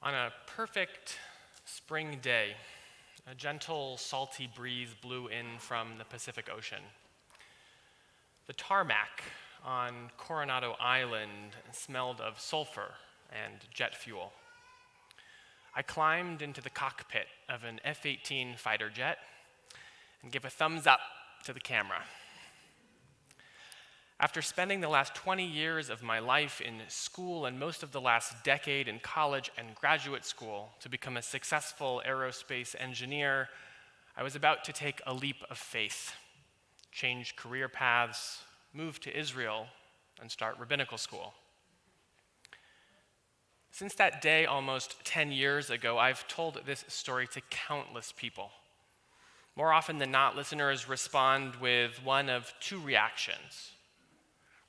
On a perfect spring day, a gentle, salty breeze blew in from the Pacific Ocean. The tarmac on Coronado Island smelled of sulfur and jet fuel. I climbed into the cockpit of an F-18 fighter jet and gave a thumbs up to the camera. After spending the last 20 years of my life in school and most of the last decade in college and graduate school to become a successful aerospace engineer, I was about to take a leap of faith, change career paths, move to Israel, and start rabbinical school. Since that day almost 10 years ago, I've told this story to countless people. More often than not, listeners respond with one of two reactions.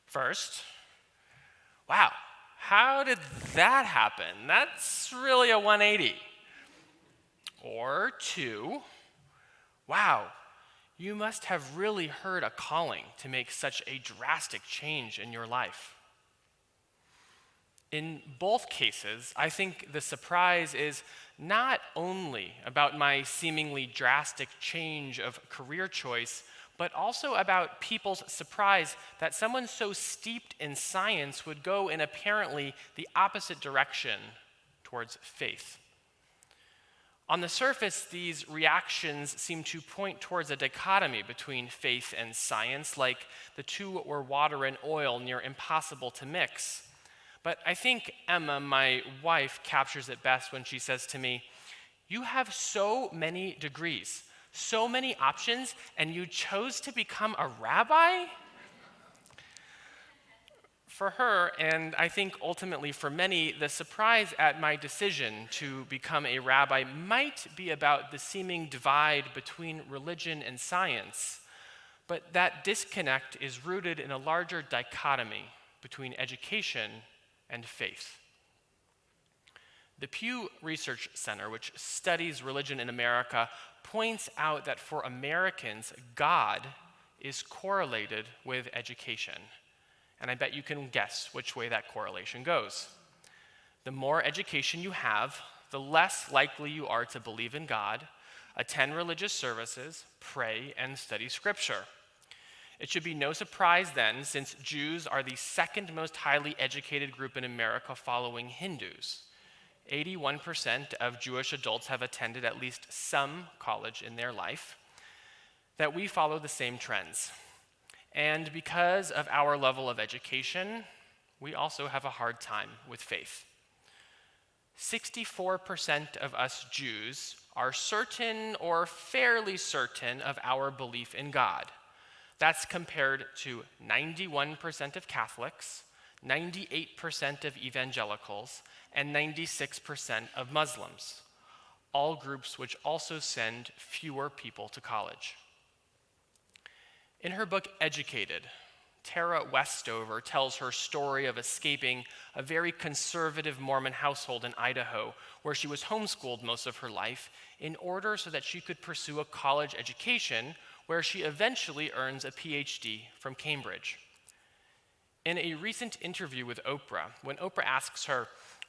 First, wow, how did that happen? That's really a 180. Or two, wow, you must have really heard a calling to make such a drastic change in your life. In both cases, I think the surprise is not only about my seemingly drastic change of career choice, but also about people's surprise that someone so steeped in science would go in apparently the opposite direction towards faith. On the surface, these reactions seem to point towards a dichotomy between faith and science, like the two were water and oil, near impossible to mix. But I think Emma, my wife, captures it best when she says to me, "You have so many degrees, so many options, and you chose to become a rabbi?" For her, and I think ultimately for many, the surprise at my decision to become a rabbi might be about the seeming divide between religion and science, but that disconnect is rooted in a larger dichotomy between education and faith. The Pew Research Center, which studies religion in America, points out that for Americans, God is correlated with education. And I bet you can guess which way that correlation goes. The more education you have, the less likely you are to believe in God, attend religious services, pray, and study scripture. It should be no surprise then, since Jews are the second most highly educated group in America following Hindus. 81% of Jewish adults have attended at least some college in their life, that we follow the same trends. And because of our level of education, we also have a hard time with faith. 64% of us Jews are certain or fairly certain of our belief in God. That's compared to 91% of Catholics, 98% of evangelicals, and 96% of Muslims, all groups which also send fewer people to college. In her book, Educated, Tara Westover tells her story of escaping a very conservative Mormon household in Idaho, where she was homeschooled most of her life, in order so that she could pursue a college education where she eventually earns a PhD from Cambridge. In a recent interview with Oprah, when Oprah asks her,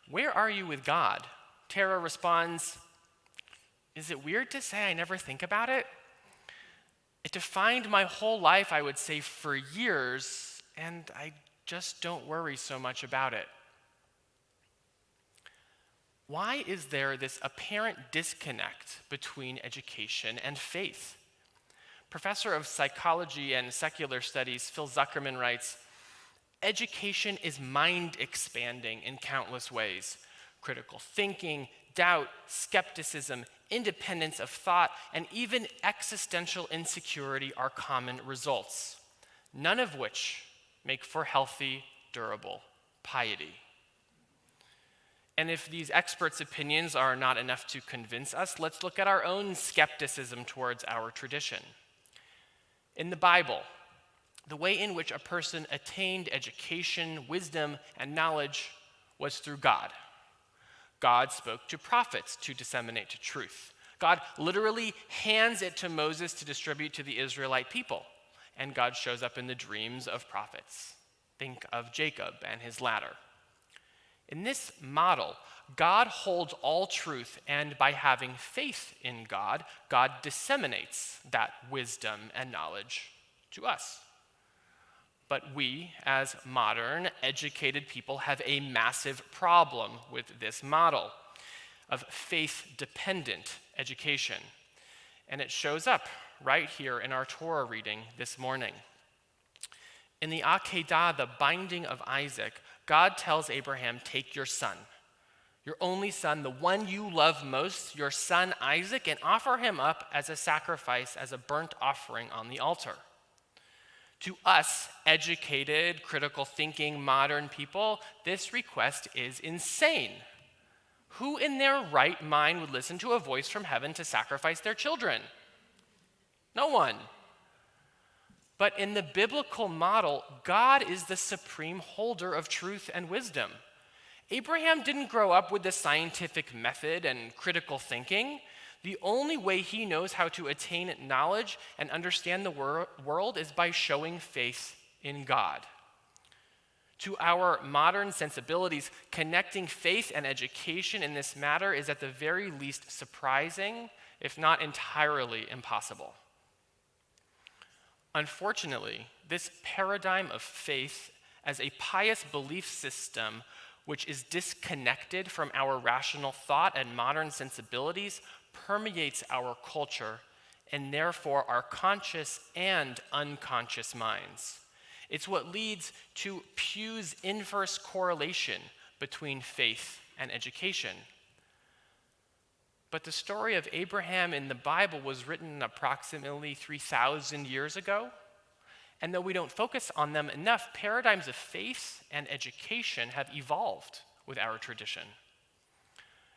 "Where are you with God?" Tara responds, "Is it weird to say I never think about it? It defined my whole life, I would say, for years, and I just don't worry so much about it." Why is there this apparent disconnect between education and faith? Professor of psychology and secular studies Phil Zuckerman writes, "Education is mind-expanding in countless ways. Critical thinking, doubt, skepticism, independence of thought, and even existential insecurity are common results, none of which make for healthy, durable piety." And if these experts' opinions are not enough to convince us, let's look at our own skepticism towards our tradition. In the Bible, the way in which a person attained education, wisdom, and knowledge was through God. God spoke to prophets to disseminate truth. God literally hands it to Moses to distribute to the Israelite people. And God shows up in the dreams of prophets. Think of Jacob and his ladder. In this model, God holds all truth, and by having faith in God, God disseminates that wisdom and knowledge to us. But we, as modern, educated people, have a massive problem with this model of faith-dependent education. And it shows up right here in our Torah reading this morning. In the Akedah, the binding of Isaac, God tells Abraham, take your son, your only son, the one you love most, your son Isaac, and offer him up as a sacrifice, as a burnt offering on the altar. To us, educated, critical thinking, modern people, this request is insane. Who in their right mind would listen to a voice from heaven to sacrifice their children? No one. But in the biblical model, God is the supreme holder of truth and wisdom. Abraham didn't grow up with the scientific method and critical thinking. The only way he knows how to attain knowledge and understand the world is by showing faith in God. To our modern sensibilities, connecting faith and education in this matter is at the very least surprising, if not entirely impossible. Unfortunately, this paradigm of faith as a pious belief system which is disconnected from our rational thought and modern sensibilities permeates our culture and therefore our conscious and unconscious minds. It's what leads to Pew's inverse correlation between faith and education. But the story of Abraham in the Bible was written approximately 3,000 years ago. And though we don't focus on them enough, paradigms of faith and education have evolved with our tradition.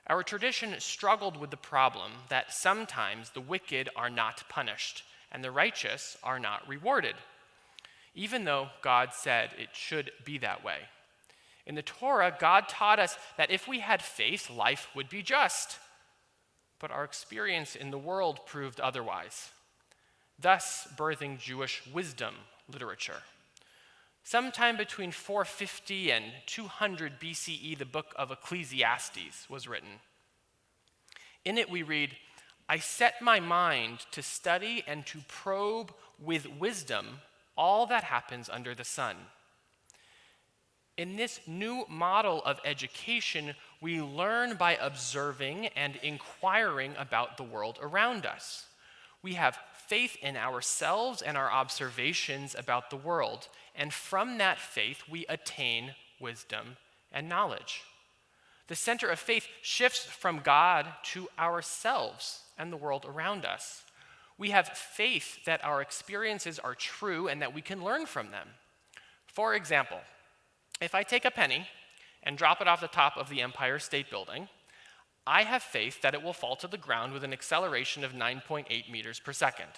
Our tradition struggled with the problem that sometimes the wicked are not punished and the righteous are not rewarded, even though God said it should be that way. In the Torah, God taught us that if we had faith, life would be just. But our experience in the world proved otherwise, thus birthing Jewish wisdom literature. Sometime between 450 and 200 BCE, the book of Ecclesiastes was written. In it we read, I set my mind to study and to probe with wisdom all that happens under the sun. In this new model of education, we learn by observing and inquiring about the world around us. We have faith in ourselves and our observations about the world, and from that faith, we attain wisdom and knowledge. The center of faith shifts from God to ourselves and the world around us. We have faith that our experiences are true and that we can learn from them. For example, if I take a penny and drop it off the top of the Empire State Building, I have faith that it will fall to the ground with an acceleration of 9.8 meters per second.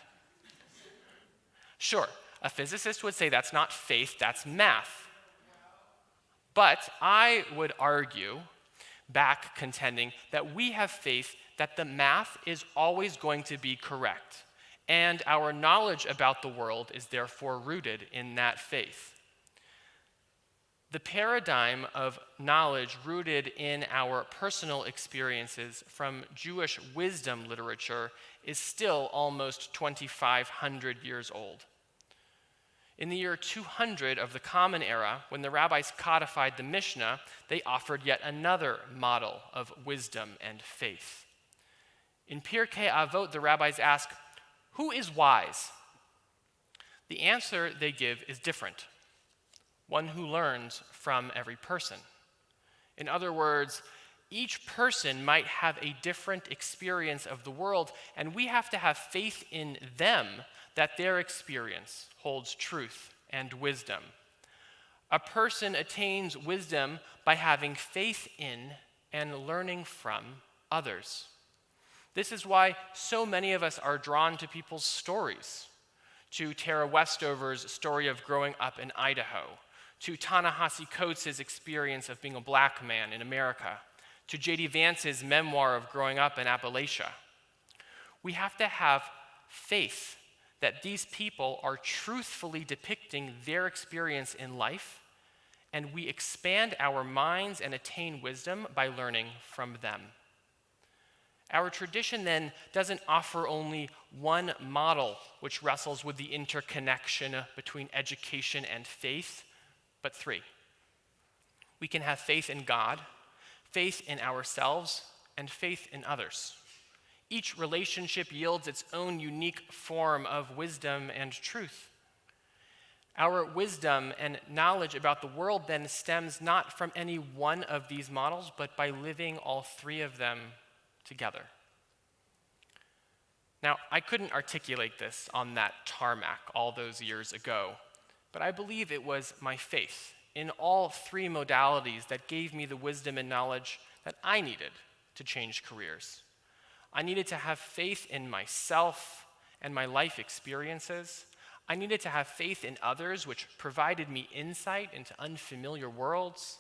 Sure, a physicist would say that's not faith, that's math. But I would argue back contending that we have faith that the math is always going to be correct, and our knowledge about the world is therefore rooted in that faith. The paradigm of knowledge rooted in our personal experiences from Jewish wisdom literature is still almost 2,500 years old. In the year 200 of the Common Era, when the rabbis codified the Mishnah, they offered yet another model of wisdom and faith. In Pirkei Avot, the rabbis ask, who is wise? The answer they give is different. One who learns from every person. In other words, each person might have a different experience of the world, and we have to have faith in them that their experience holds truth and wisdom. A person attains wisdom by having faith in and learning from others. This is why so many of us are drawn to people's stories, to Tara Westover's story of growing up in Idaho, to Ta-Nehisi Coates' experience of being a black man in America, to J.D. Vance's memoir of growing up in Appalachia. We have to have faith that these people are truthfully depicting their experience in life and we expand our minds and attain wisdom by learning from them. Our tradition then doesn't offer only one model which wrestles with the interconnection between education and faith, but three. We can have faith in God, faith in ourselves, and faith in others. Each relationship yields its own unique form of wisdom and truth. Our wisdom and knowledge about the world then stems not from any one of these models, but by living all three of them together. Now, I couldn't articulate this on that tarmac all those years ago, but I believe it was my faith in all three modalities that gave me the wisdom and knowledge that I needed to change careers. I needed to have faith in myself and my life experiences. I needed to have faith in others, which provided me insight into unfamiliar worlds.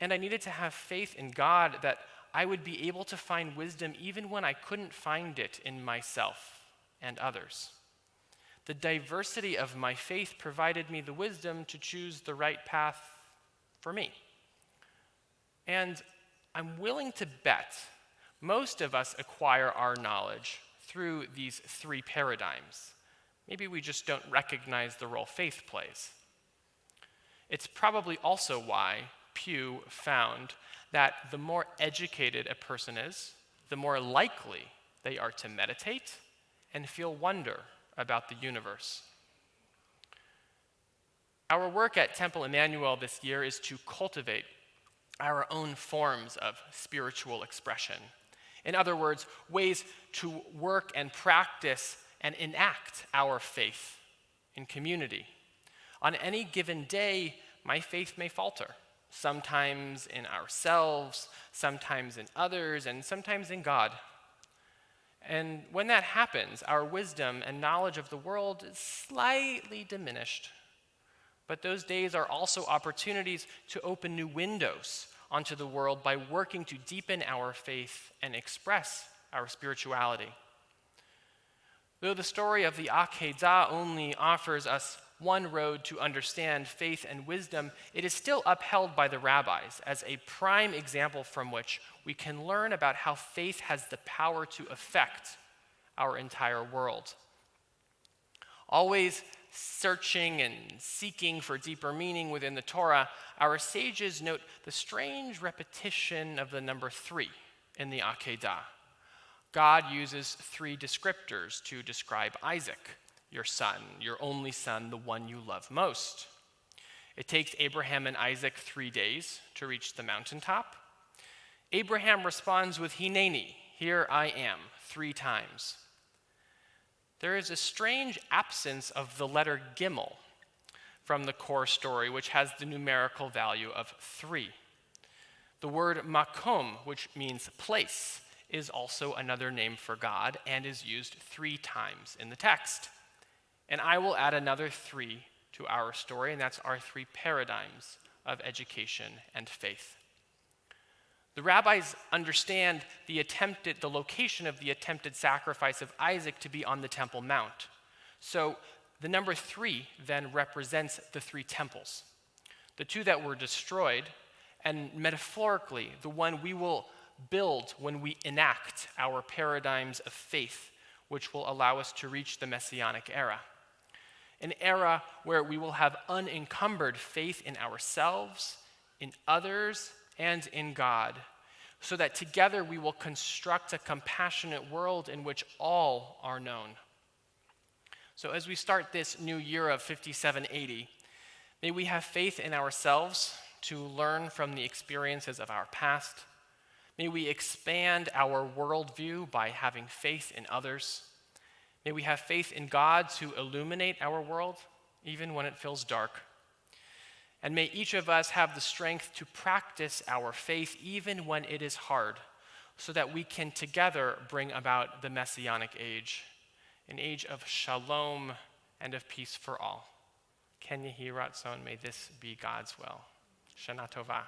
And I needed to have faith in God that I would be able to find wisdom even when I couldn't find it in myself and others. The diversity of my faith provided me the wisdom to choose the right path for me. And I'm willing to bet most of us acquire our knowledge through these three paradigms. Maybe we just don't recognize the role faith plays. It's probably also why Pew found that the more educated a person is, the more likely they are to meditate and feel wonder about the universe. Our work at Temple Emmanuel this year is to cultivate our own forms of spiritual expression. In other words, ways to work and practice and enact our faith in community. On any given day, my faith may falter, sometimes in ourselves, sometimes in others, and sometimes in God. And when that happens, our wisdom and knowledge of the world is slightly diminished. But those days are also opportunities to open new windows onto the world by working to deepen our faith and express our spirituality. Though the story of the Akedah only offers us one road to understand faith and wisdom, it is still upheld by the rabbis as a prime example from which we can learn about how faith has the power to affect our entire world. Always searching and seeking for deeper meaning within the Torah, our sages note the strange repetition of the number 3 in the Akedah. God uses 3 descriptors to describe Isaac, your son, your only son, the one you love most. It takes Abraham and Isaac 3 days to reach the mountaintop. Abraham responds with Hineni, here I am, 3 times. There is a strange absence of the letter Gimel from the core story, which has the numerical value of 3. The word makom, which means place, is also another name for God and is used 3 times in the text. And I will add another 3 to our story, and that's our 3 paradigms of education and faith. The rabbis understand the location of the attempted sacrifice of Isaac to be on the Temple Mount. So the number 3 then represents the 3 temples, the 2 that were destroyed, and metaphorically, the one we will build when we enact our paradigms of faith, which will allow us to reach the Messianic era. An era where we will have unencumbered faith in ourselves, in others, and in God, so that together we will construct a compassionate world in which all are known. So as we start this new year of 5780, may we have faith in ourselves to learn from the experiences of our past. May we expand our worldview by having faith in others. May we have faith in God to illuminate our world, even when it feels dark. And may each of us have the strength to practice our faith even when it is hard, so that we can together bring about the Messianic age, an age of shalom and of peace for all. Ken Yehi Ratzon, may this be God's will. Shana Tova.